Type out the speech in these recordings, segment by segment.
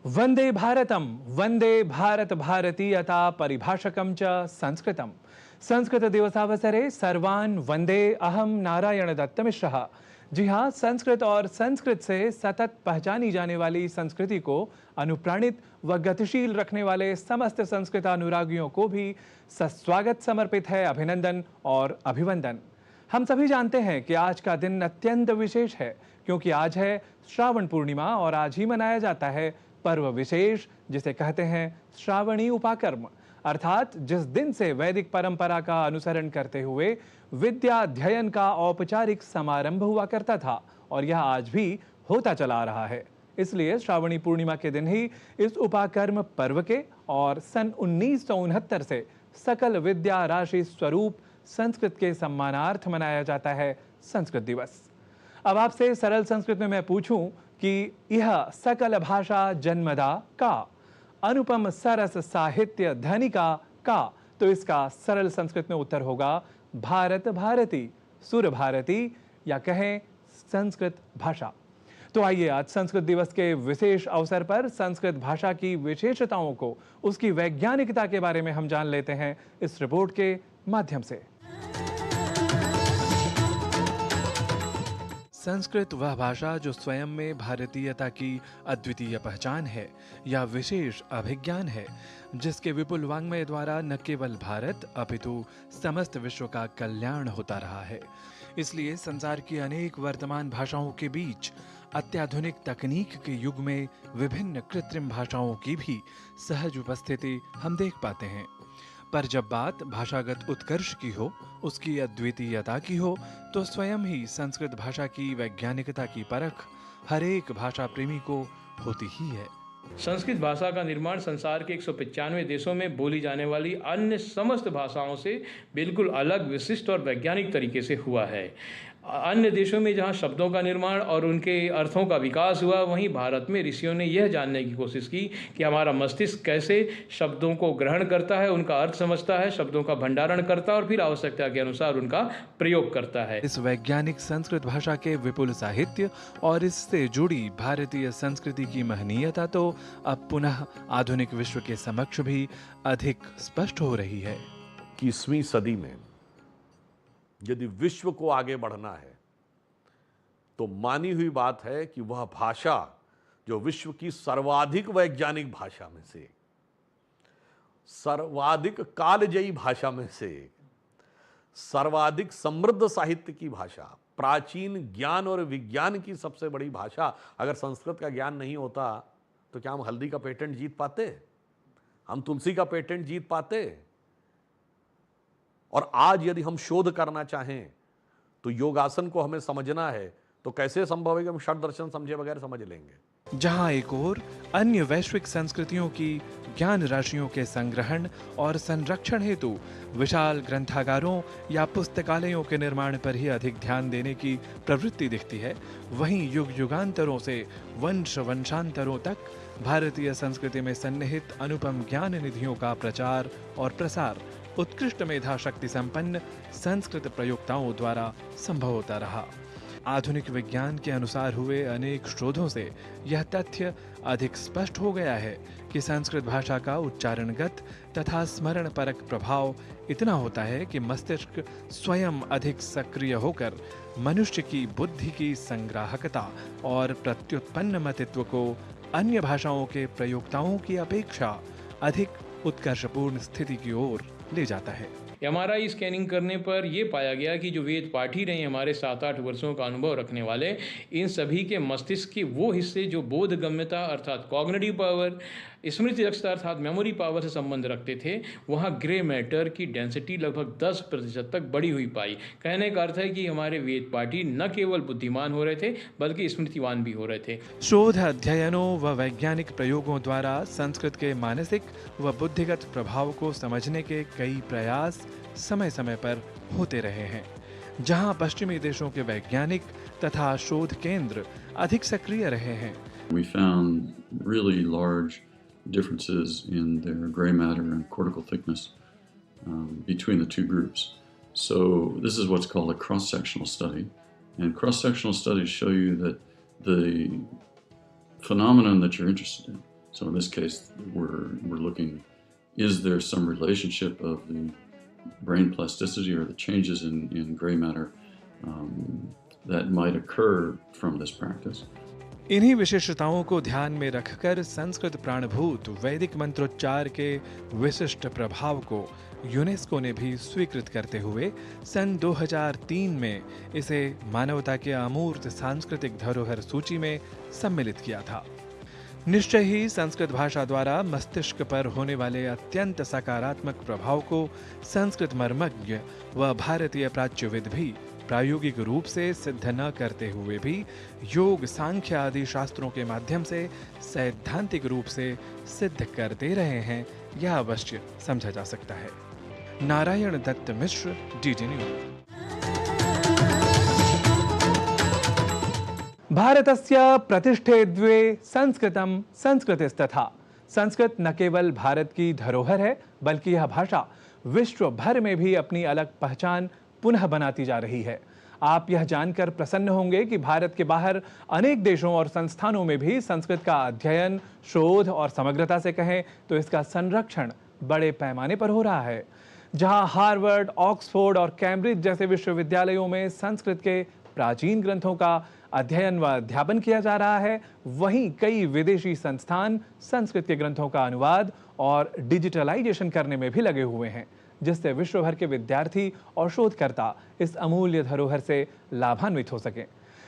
वंदे भारतम वंदे भारत भारतीयता परिभाषकम च संस्कृतम। संस्कृत दिवसावसरे सर्वान् वंदे अहम नारायण दत्त मिश्रः। जी हाँ, संस्कृत और संस्कृत से सतत पहचानी जाने वाली संस्कृति को अनुप्राणित व गतिशील रखने वाले समस्त संस्कृत अनुरागियों को भी सस्वागत समर्पित है अभिनंदन और अभिवंदन। हम सभी जानते हैं कि आज का दिन अत्यंत विशेष है, क्योंकि आज है श्रावण पूर्णिमा और आज ही मनाया जाता है पर्व विशेष, जिसे कहते हैं श्रावणी उपाकर्म। अर्थात जिस दिन से वैदिक परंपरा का अनुसरण करते हुए विद्या अध्ययन का औपचारिक समारंभ हुआ करता था, और यह आज भी होता चला आ रहा है। इसलिए श्रावणी पूर्णिमा के दिन ही इस उपाकर्म पर्व के और सन 1969 से सकल विद्या राशि स्वरूप संस्कृत के सम्मानार्थ मनाया जाता है संस्कृत दिवस। अब आपसे सरल संस्कृत में मैं पूछूं कि यह सकल भाषा जन्मदा का, अनुपम सरस साहित्य धनिका का, तो इसका सरल संस्कृत में उत्तर होगा भारत भारती, सुर भारती, या कहें संस्कृत भाषा। तो आइए आज संस्कृत दिवस के विशेष अवसर पर संस्कृत भाषा की विशेषताओं को, उसकी वैज्ञानिकता के बारे में हम जान लेते हैं इस रिपोर्ट के माध्यम से। संस्कृत वह भाषा जो स्वयं में भारतीयता की अद्वितीय पहचान है या विशेष अभिज्ञान है, जिसके विपुल वाङ्मय द्वारा न केवल भारत अपितु समस्त विश्व का कल्याण होता रहा है। इसलिए संसार की अनेक वर्तमान भाषाओं के बीच अत्याधुनिक तकनीक के युग में विभिन्न कृत्रिम भाषाओं की भी सहज उपस्थिति हम देख पाते हैं। पर जब बात भाषागत उत्कर्ष की हो, उसकी अद्वितीयता की हो, तो स्वयं ही संस्कृत भाषा की वैज्ञानिकता की परख हर एक भाषा प्रेमी को होती ही है। संस्कृत भाषा का निर्माण संसार के 195 देशों में बोली जाने वाली अन्य समस्त भाषाओं से बिल्कुल अलग, विशिष्ट और वैज्ञानिक तरीके से हुआ है। अन्य देशों में जहाँ शब्दों का निर्माण और उनके अर्थों का विकास हुआ, वहीं भारत में ऋषियों ने यह जानने की कोशिश की कि हमारा मस्तिष्क कैसे शब्दों को ग्रहण करता है, उनका अर्थ समझता है, शब्दों का भंडारण करता है और फिर आवश्यकता के अनुसार उनका प्रयोग करता है। इस वैज्ञानिक संस्कृत भाषा के विपुल साहित्य और इससे जुड़ी भारतीय संस्कृति की महनीयता तो अब पुनः आधुनिक विश्व के समक्ष भी अधिक स्पष्ट हो रही है। 21वीं सदी में यदि विश्व को आगे बढ़ना है तो मानी हुई बात है कि वह भाषा जो विश्व की सर्वाधिक वैज्ञानिक भाषा में से, सर्वाधिक कालजयी भाषा में से, सर्वाधिक समृद्ध साहित्य की भाषा, प्राचीन ज्ञान और विज्ञान की सबसे बड़ी भाषा, अगर संस्कृत का ज्ञान नहीं होता तो क्या हम हल्दी का पेटेंट जीत पाते? हम तुलसी का पेटेंट जीत पाते? और आज यदि हम शोध करना चाहें तो योगासन को हमें समझना है, तो कैसे संभव है कि हम षड दर्शन समझे बगैर समझ लेंगे? जहां एक ओर अन्य वैश्विक संस्कृतियों की ज्ञान राशियों के संग्रहण और संरक्षण हेतु विशाल ग्रंथागारों या पुस्तकालयों के निर्माण पर ही अधिक ध्यान देने की प्रवृत्ति दिखती है, वहीं युग युगांतरों से वंश वंशांतरों तक भारतीय संस्कृति में सन्निहित अनुपम ज्ञान निधियों का प्रचार और प्रसार उत्कृष्ट मेधा शक्ति संपन्न संस्कृत प्रयोक्ताओं द्वारा संभव होता रहा। आधुनिक विज्ञान के अनुसार हुए अनेक शोधों से यह तथ्य अधिक स्पष्ट हो गया है कि संस्कृत भाषा का उच्चारणगत तथा स्मरण परक प्रभाव इतना होता है कि मस्तिष्क स्वयं अधिक सक्रिय होकर मनुष्य की बुद्धि की संग्राहकता और प्रत्युत्पन्न मतित्व को अन्य भाषाओं के प्रयोक्ताओं की अपेक्षा अधिक उत्कर्षपूर्ण स्थिति की ओर ले जाता है। MRI स्कैनिंग करने पर यह पाया गया कि जो वेद पाठी रहे हमारे 7-8 वर्षों का अनुभव रखने वाले, इन सभी के मस्तिष्क के वो हिस्से जो बोधगम्यता अर्थात कॉग्निटिव पावर, स्मृति दक्षता अर्थात मेमोरी पावर से संबंध रखते थे, वहाँ ग्रे मैटर की डेंसिटी लगभग 10% तक बढ़ी हुई पाई। कहने का अर्थ है कि हमारे वेद पाठी न केवल बुद्धिमान हो रहे थे बल्कि स्मृतिवान भी हो रहे थे। शोध अध्ययनों व वैज्ञानिक प्रयोगों द्वारा संस्कृत के मानसिक व बुद्धिगत प्रभाव को समझने के कई प्रयास समय समय पर होते रहे हैं, जहां पश्चिमी देशों के वैज्ञानिक तथा शोध केंद्र अधिक सक्रिय रहे हैं। We found really large differences in their gray matter and cortical thickness between the two groups. So this is what's called a cross-sectional study, and cross-sectional studies show you that the phenomenon that you're interested in, So in this case, we're looking, is there some relationship of the brain plasticity or the changes in gray matter that might occur from this practice? इन्हीं विशिष्टताओं को ध्यान में रखकर संस्कृत प्राणभूत वैदिक मंत्रोच्चार के विशिष्ट प्रभाव को यूनेस्को ने भी स्वीकृत करते हुए सन 2003 में इसे मानवता के अमूर्त सांस्कृतिक धरोहर सूची में सम्मिलित किया था। निश्चय ही संस्कृत भाषा द्वारा मस्तिष्क पर होने वाले अत्यंत सकारात्मक प्रभाव को संस्कृत मर्मज्ञ व भारतीय प्राच्यविद भी प्रायोगिक रूप से सिद्ध न करते हुए भी योग, सांख्य आदि शास्त्रों के माध्यम से सैद्धांतिक रूप से सिद्ध कर दे रहे हैं, यह अवश्य समझा जा सकता है। नारायण दत्त मिश्र, डीडी न्यूज। भारतस्य प्रतिष्ठे द्वे संस्कृतम संस्कृतिस्तथा। संस्कृत न केवल भारत की धरोहर है, बल्कि यह भाषा विश्व भर में भी अपनी अलग पहचान पुनः बनाती जा रही है। आप यह जानकर प्रसन्न होंगे कि भारत के बाहर अनेक देशों और संस्थानों में भी संस्कृत का अध्ययन, शोध और समग्रता से कहें तो इसका संरक्षण बड़े पैमाने पर हो रहा है। जहां हार्वर्ड, ऑक्सफोर्ड और कैम्ब्रिज जैसे विश्वविद्यालयों में संस्कृत के प्राचीन ग्रंथों का अध्ययन व अध्यापन किया जा रहा है, वहीं कई विदेशी संस्थान संस्कृत के ग्रंथों का अनुवाद और डिजिटलाइजेशन करने में भी लगे हुए हैं, जिससे विश्व भर के विद्यार्थी और शोधकर्ता इस अमूल्य धरोहर से लाभान्वित हो सकें।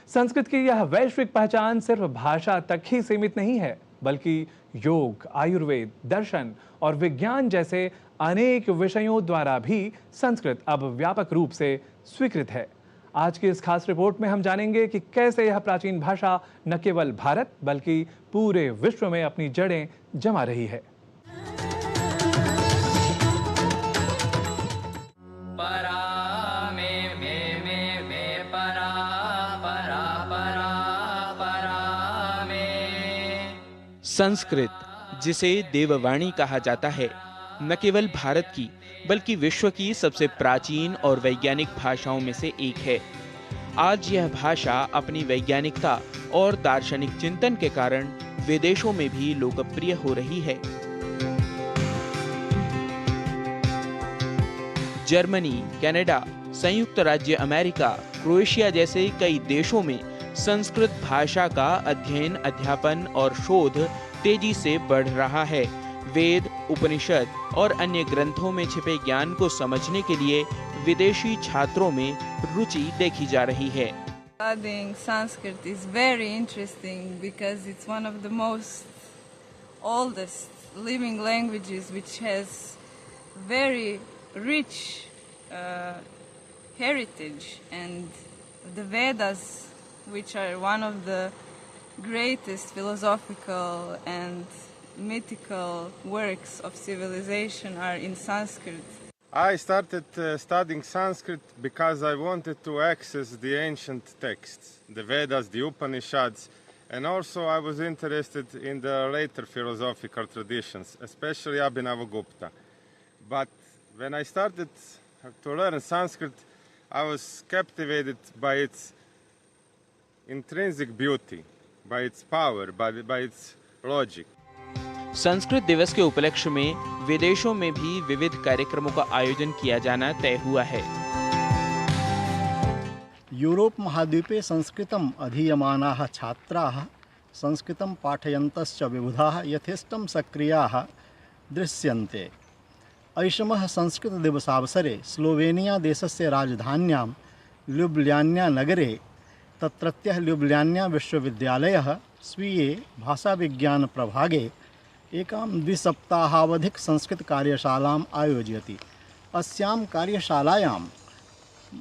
संस्कृत की यह वैश्विक पहचान सिर्फ भाषा तक ही सीमित नहीं है, बल्कि योग, आयुर्वेद, दर्शन और विज्ञान जैसे अनेक विषयों द्वारा भी संस्कृत अब व्यापक रूप से स्वीकृत है। आज की इस खास रिपोर्ट में हम जानेंगे कि कैसे यह प्राचीन भाषा न केवल भारत बल्कि पूरे विश्व में अपनी जड़ें जमा रही है। संस्कृत, जिसे देववाणी कहा जाता है, न केवल भारत की बल्कि विश्व की सबसे प्राचीन और वैज्ञानिक भाषाओं में से एक है। आज यह भाषा अपनी वैज्ञानिकता और दार्शनिक चिंतन के कारण विदेशों में भी लोकप्रिय हो रही है। जर्मनी, कनाडा, संयुक्त राज्य अमेरिका, क्रोएशिया जैसे कई देशों में संस्कृत भाषा का अध्ययन, अध्यापन और शोध तेजी से बढ़ रहा है। वेद, उपनिषद और अन्य ग्रंथों में छिपे ज्ञान को समझने के लिए विदेशी छात्रों में रुचि देखी जा रही है। Studying Sanskrit is very interesting because it's one of the most oldest living languages which has very rich heritage, and the Vedas, which are one of the greatest philosophical and mythical works of civilization, are in Sanskrit. I started studying Sanskrit because I wanted to access the ancient texts, the Vedas, the Upanishads, and also I was interested in the later philosophical traditions, especially Abhinavagupta. But when I started to learn Sanskrit, I was captivated by its intrinsic beauty, by its power, by its logic. Sanskrit दिवस के उपलक्ष्य में विदेशों में भी विविध कार्यक्रमों का आयोजन किया जाना तय हुआ है। यूरोप महाद्वीपे संस्कृतम् अधीयमानाः छात्राः संस्कृतं पाठयन्तश्च विबुधाः यथेष्टं सक्रियाः दृश्यन्ते। ऐषमः संस्कृतदिवसावसरे स्लोवेनिया देशस्य राजधान्यां ल्युब्ल्याना नगरे तत्रत्यः ल्युब्ल्याना विश्वविद्यालयः स्वीये भाषाविज्ञानप्रभागे एकां द्विसप्ताहावधिक संस्कृत कार्यशालाम् आयोजयति। अस्यां कार्यशालायां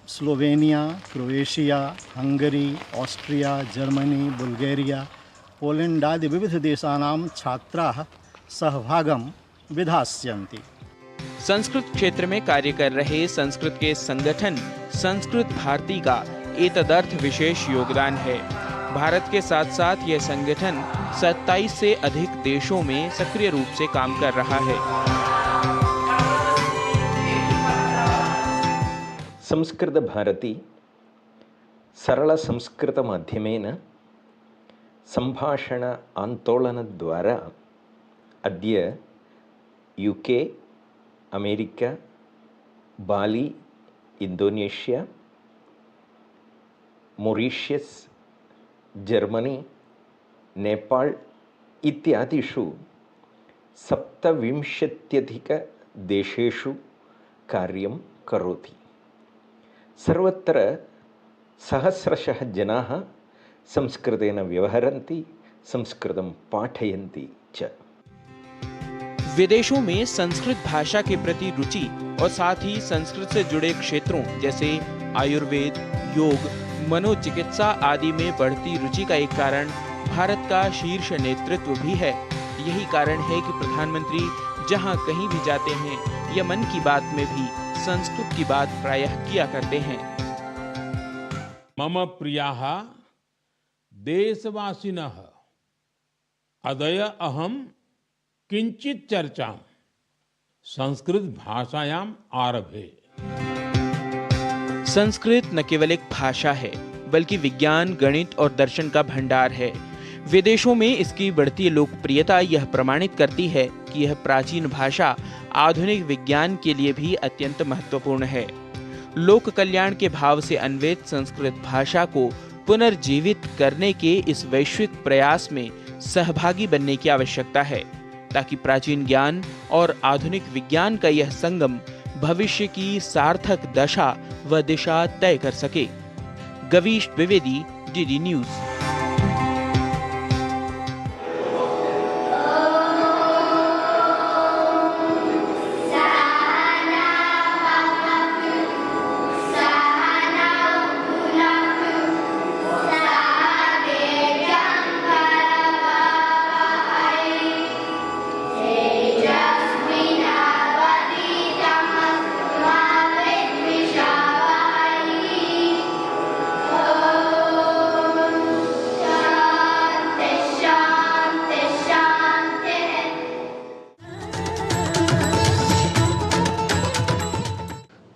Slovenia, Croatia, Hungary, Austria, Germany, Bulgaria, Poland आदि विविधदेशानां छात्राः सहभागं विधास्यन्ति। संस्कृत क्षेत्र में कार्य कर रहे संस्कृत के संगठन संस्कृत भारती का एतदर्थ विशेष योगदान है। भारत के साथ साथ यह संगठन 27 से अधिक देशों में सक्रिय रूप से काम कर रहा है। संस्कृत भारती सरल संस्कृत माध्यमेन संभाषण आंदोलन द्वारा अद्य UK, अमेरिका, बाली, इन्दोनेशिया, मॉरिशस्, जर्मनी, नेपाल् इत्यादिषु 27 कार्यं करोति। सर्वत्र सहस्रशः जनाः संस्कृतेन व्यवहरन्ति, संस्कृतं पाठयन्ति च। विदेशों में संस्कृत भाषा के प्रति रुचि और साथ ही संस्कृत से जुड़े क्षेत्रों जैसे आयुर्वेद, योग, मनोचिकित्सा आदि में बढ़ती रुचि का एक कारण भारत का शीर्ष नेतृत्व भी है। यही कारण है कि प्रधानमंत्री जहां कहीं भी जाते हैं या मन की बात में भी संस्कृत की बात प्रायः किया करते हैं। मम प्रियाः देशवासिनः, अद्य अहं किंचित चर्चा संस्कृत भाषायाम आरभे। संस्कृत न केवल एक भाषा है बल्कि विज्ञान, गणित और दर्शन का भंडार है। विदेशों में इसकी बढ़ती लोकप्रियता यह प्रमाणित करती है कि यह प्राचीन भाषा आधुनिक विज्ञान के लिए भी अत्यंत महत्वपूर्ण है। लोक कल्याण के भाव से अन्वित संस्कृत भाषा को पुनर्जीवित करने के इस वैश्विक प्रयास में सहभागी बनने की आवश्यकता है, ताकि प्राचीन ज्ञान और आधुनिक विज्ञान का यह संगम भविष्य की सार्थक दशा व दिशा तय कर सके। Gavish Dwivedi, DD news.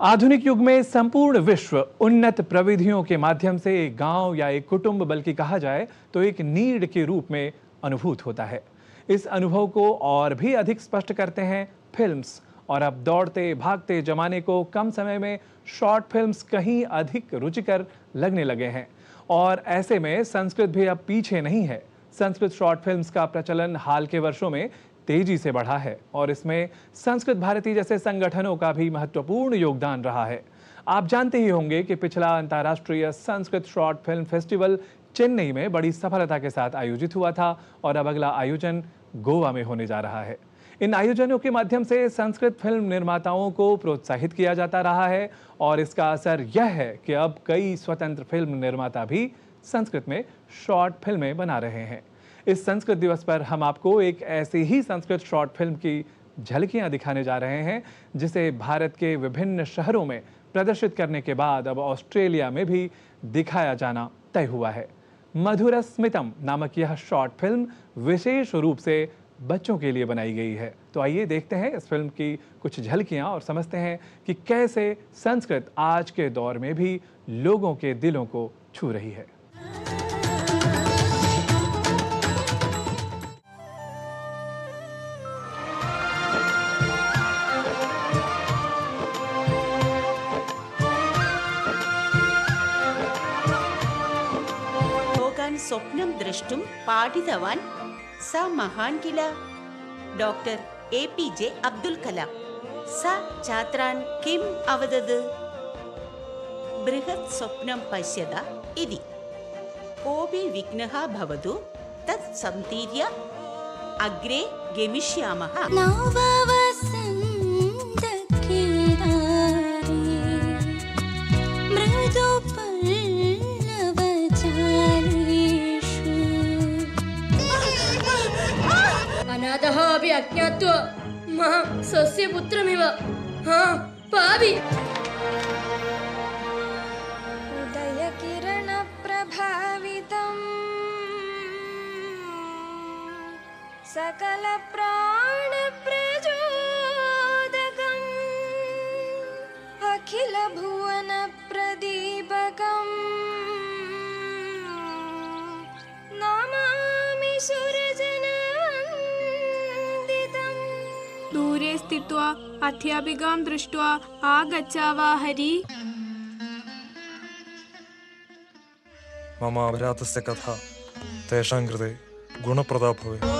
आधुनिक युग में संपूर्ण विश्व उन्नत प्रविधियों के माध्यम से एक गांव या एक कुटुंब, बल्कि कहा जाए तो एक नीड के रूप में अनुभूत होता है। इस अनुभव को और भी अधिक स्पष्ट करते हैं फिल्म्स, और अब दौड़ते भागते जमाने को कम समय में शॉर्ट फिल्म्स कहीं अधिक रुचिकर लगने लगे हैं। और ऐसे में संस्कृत भी अब पीछे नहीं है। संस्कृत शॉर्ट फिल्म्स का प्रचलन हाल के वर्षों में तेजी से बढ़ा है और इसमें संस्कृत भारती जैसे संगठनों का भी महत्वपूर्ण योगदान रहा है। आप जानते ही होंगे कि पिछला अंतर्राष्ट्रीय Sanskrit short film festival Chennai में बड़ी सफलता के साथ आयोजित हुआ था और अब अगला आयोजन गोवा में होने जा रहा है। इन आयोजनों के माध्यम से संस्कृत फिल्म निर्माताओं को प्रोत्साहित किया जाता रहा है और इसका असर यह है कि अब कई स्वतंत्र फिल्म निर्माता भी संस्कृत में शॉर्ट फिल्में बना रहे हैं। इस संस्कृत दिवस पर हम आपको एक ऐसी ही संस्कृत शॉर्ट फिल्म की झलकियां दिखाने जा रहे हैं जिसे भारत के विभिन्न शहरों में प्रदर्शित करने के बाद अब ऑस्ट्रेलिया में भी दिखाया जाना तय हुआ है। मधुरस्मितम नामक यह शॉर्ट फिल्म विशेष रूप से बच्चों के लिए बनाई गई है। तो आइए देखते हैं इस फिल्म की कुछ झलकियां और समझते हैं कि कैसे संस्कृत आज के दौर में भी लोगों के दिलों को छू रही है। स्वप्नं द्रष्टुं पाठितवान् स महान् किल डॉक्टर APJ अब्दुल कलाम। स छात्रान् किम् अवदत्? बृहत् स्वप्नं पश्यत इति। कोऽपि विघ्नः भवतु तत् संतीर्य अग्रे गमिष्यामः। अनाथः अपि अज्ञात्वा मां स्वस्य पुत्रमिव पावि। उदयकिरणप्रभावितं सकलप्राणप्रचोदकम् अखिलभुवनप्रदीपकम् नमामि सुरजनवन्दितम्। दूरे स्थित्वा अध्यापिकां दृष्ट्वा आगच्छावा हरि। मम अभिजातस्य कथा तेषां कृते गुणप्रदा भवेत्।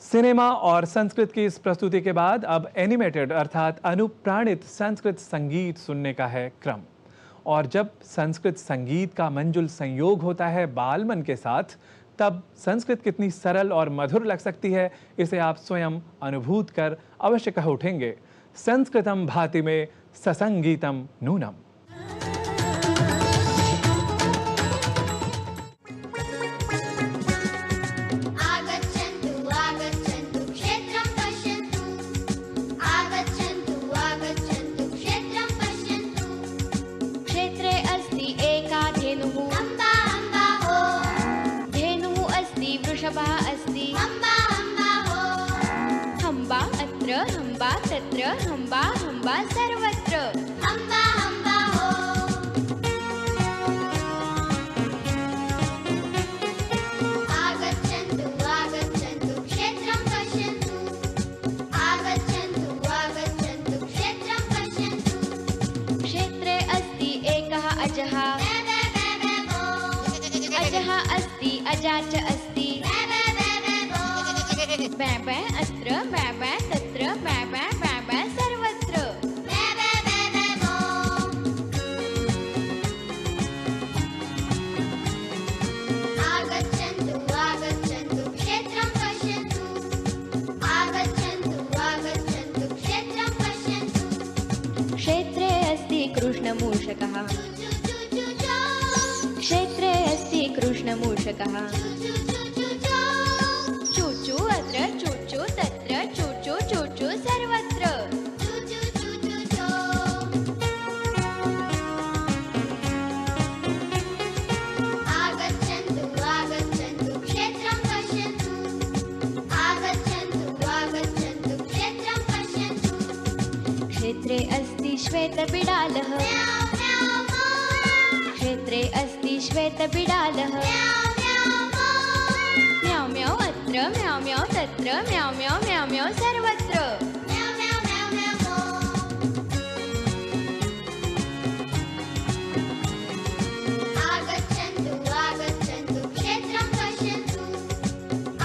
सिनेमा और संस्कृत की इस प्रस्तुति के बाद अब एनिमेटेड अर्थात अनुप्राणित संस्कृत संगीत सुनने का है क्रम। और जब संस्कृत संगीत का मंजुल संयोग होता है बाल मन के साथ, तब संस्कृत कितनी सरल और मधुर लग सकती है, इसे आप स्वयं अनुभूत कर अवश्य कह उठेंगे। संस्कृतम भाति में ससंगीतम नूनम। हम्बा तत्र हम्बा हम्बा सर्वत्र हम्बा हम्बा हो। आगच्छन्तु आगच्छन्तु क्षेत्रं पश्यन्तु। आगच्छन्तु आगच्छन्तु क्षेत्रं पश्यन्तु। क्षेत्रे अस्ति एकः अजः। अजः अस्ति अजा च अस्ति। बै बै अत्र बै बै तत्र बै बै बै बै सर्वत्र। आगच्छन्तु आगच्छन्तु क्षेत्रं पश्यन्तु। आगच्छन्तु आगच्छन्तु क्षेत्रं पश्यन्तु। क्षेत्रे अस्ति कृष्णमूषकः। क्षेत्रे अस्ति कृष्णमूषकः। चूचू तत्र चूचू चूचू सर्वत्र। आगच्छन्तु आगच्छन्तु क्षेत्रं पश्यन्तु। आगच्छन्तु आगच्छन्तु क्षेत्रं पश्यन्तु। क्षेत्रे अस्ति श्वेतबिडालः। क्षेत्रे अस्ति श्वेतबिडालः। म्याउ म्याउ अत्र म्याउ म्याउ तत्र म्याउ म्याउ म्याउ म्याउ सर्वत्र। आगच्छन्तु आगच्छन्तु क्षेत्रं पश्यन्तु।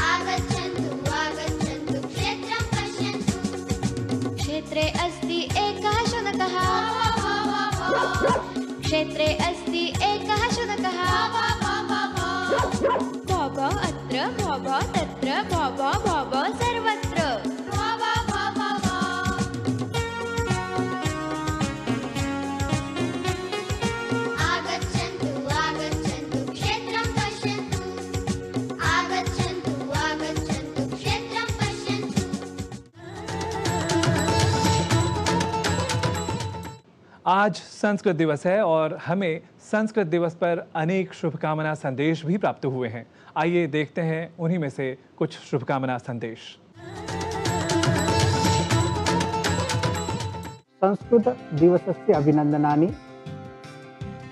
आगच्छन्तु आगच्छन्तु क्षेत्रं पश्यन्तु। क्षेत्रे अस्ति एकः शुनकः। क्षेत्रे अस्ति एकः शुनकः। भव अत्र भव तत्र भव भव सर्वत्र। आगच्छन्तु आगच्छन्तु क्षेत्रं पश्यन्तु। आज संस्कृत दिवस है और हमें संस्कृत दिवस पर अनेक शुभकामना संदेश भी प्राप्त हुए हैं। आइए देखते हैं उन्हीं में से कुछ शुभकामना संदेश। संस्कृत दिवसस्य अभिनंदनानि।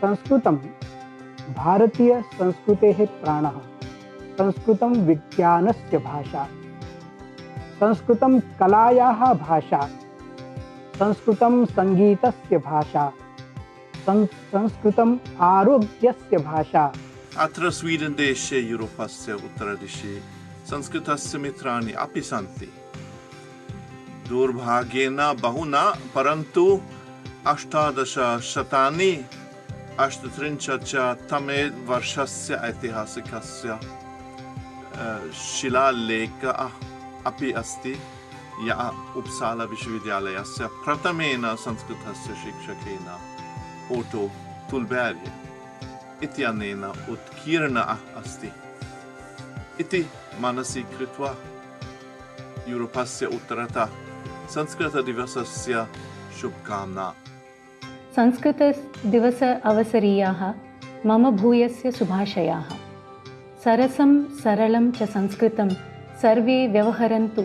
संस्कृतं भारतीय संस्कृतेः प्राणः। संस्कृतं विज्ञानस्य भाषा। संस्कृतं कलायाः भाषा। संस्कृतं संगीतस्य भाषा। संस्कृतम् आरोग्यस्य भाषा। अत्र स्वीडन देशे यूरोपस्य उत्तरदिशि संस्कृतस्य मित्राणि अपि सन्ति। दुर्भाग्येन बहु न, परन्तु 1838 वर्षस्य ऐतिहासिकस्य शिलालेखः अपि अस्ति, यः उपसाला विश्वविद्यालयस्य प्रथमेन संस्कृतस्य शिक्षकेन ओटो तुल्बेर्ये इत्यनेन उत्कीर्णः अस्ति इति मनसि कृत्वा यूरोपस्य उत्तरतः संस्कृतदिवसस्य शुभकामना। संस्कृतदिवस अवसरीयाः मम भूयस्य शुभाशयाः। सरसं सरलं च संस्कृतं सर्वे व्यवहरन्तु।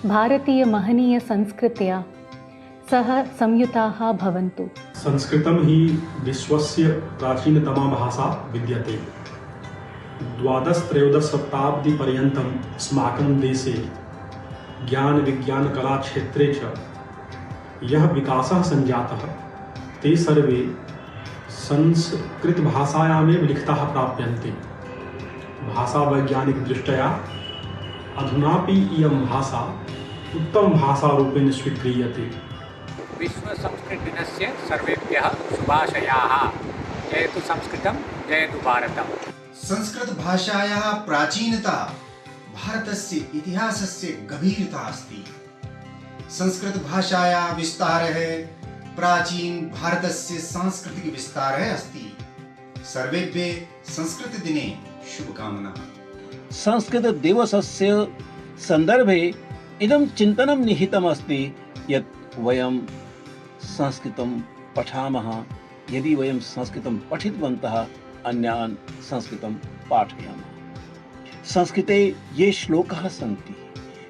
भारतीयमहनीयसंस्कृत्या सह संयुताः भवन्तु। संस्कृतं हि विश्वस्य प्राचीनतमा भाषा विद्यते। 12-13 शताब्दीपर्यन्तम् अस्माकं देशे ज्ञान विज्ञान कला क्षेत्रे च यः विकासः सञ्जातः ते सर्वे संस्कृतभाषायामेव लिखिताः प्राप्यन्ते। भाषावैज्ञानिकदृष्ट्या अधुनापि इयं भाषा उत्तमभाषारूपेण स्वीक्रियते। विश्वसंस्कृतदिनस्य सर्वेभ्यः शुभाशयाः। जयतु संस्कृतं, जयतु भारतम्। संस्कृतभाषायाः प्राचीनता भारतस्य इतिहासस्य गभीरता अस्ति। संस्कृतभाषायाः विस्तारः प्राचीन भारतस्य सांस्कृतिक विस्तारः अस्ति। सर्वेभ्यः संस्कृतदिने शुभकामनाः। संस्कृतदिवसस्य सन्दर्भे इदं चिन्तनं निहितमस्ति यत् वयं संस्कृतं पठामः। यदि वयं संस्कृतं पठितवन्तः अन्यान् संस्कृतं पाठयामः। संस्कृते ये श्लोकाः सन्ति,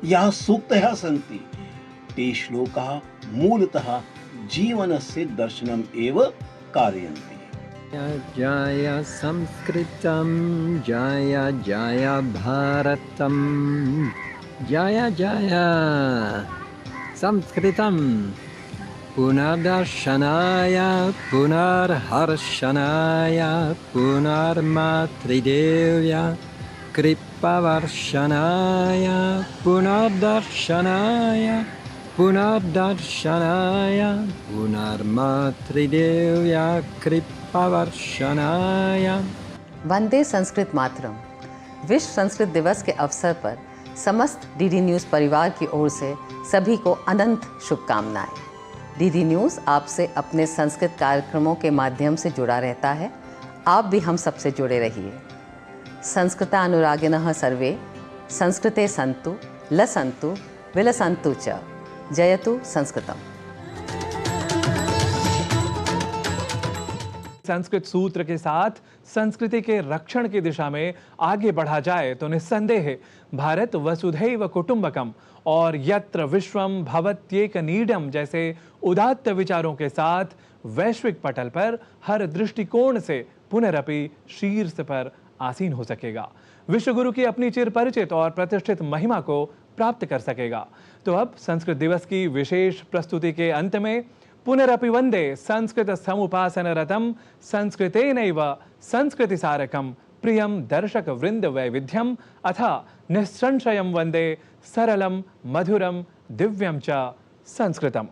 याः सूक्तयः सन्ति, ते श्लोकाः मूलतः जीवनस्य दर्शनम् एव कारयन्ति। जय संस्कृतं, जय जय भारतं, जय जय संस्कृतं। पुनर्दर्शनाय पुनर्हर्षणाय पुनर्मातृदेव्या कृपावर्षणाय पुनर्दर्शनाय पुनर्दर्शनाय पुनर्मातृदेव्या कृपावर्षणाय। वंदे संस्कृत मातरम। विश्व संस्कृत दिवस के अवसर पर समस्त डीडी न्यूज़ परिवार की ओर से सभी को अनंत शुभकामनाएं। डीडी न्यूज़ आपसे अपने संस्कृत कार्यक्रमों के माध्यम से जुड़ा रहता है। आप भी हम सबसे जुड़े रहिए। संस्कृतानुरागिनः सर्वे संस्कृते सन्तु, लसन्तु, विलसन्तु च। जयतु संस्कृतम्। संस्कृत सूत्र के साथ संस्कृति के रक्षण की दिशा में आगे बढ़ा जाए तो निस्संदेह भारत वसुधैव कुटुंबकम और यत्र विश्वम भवत्येकनीडम जैसे उदात्त विचारों के साथ वैश्विक पटल पर हर दृष्टिकोण से पुनरपि शीर्ष पर आसीन हो सकेगा। विश्वगुरु की अपनी चिर परिचित और प्रतिष्ठित महिमा को प्राप्त कर सकेगा। तो अब संस्कृत दिवस की विशेष प्रस्तुति के अंत में पुनरपि वंदे संस्कृत समुपासन रतम संस्कृतेनैव संस्कृति सारकम प्रियम दर्शक वृंद वैविध्यम अथा निःसंशयम वंदे सरलम मधुरम दिव्यम च संस्कृतम।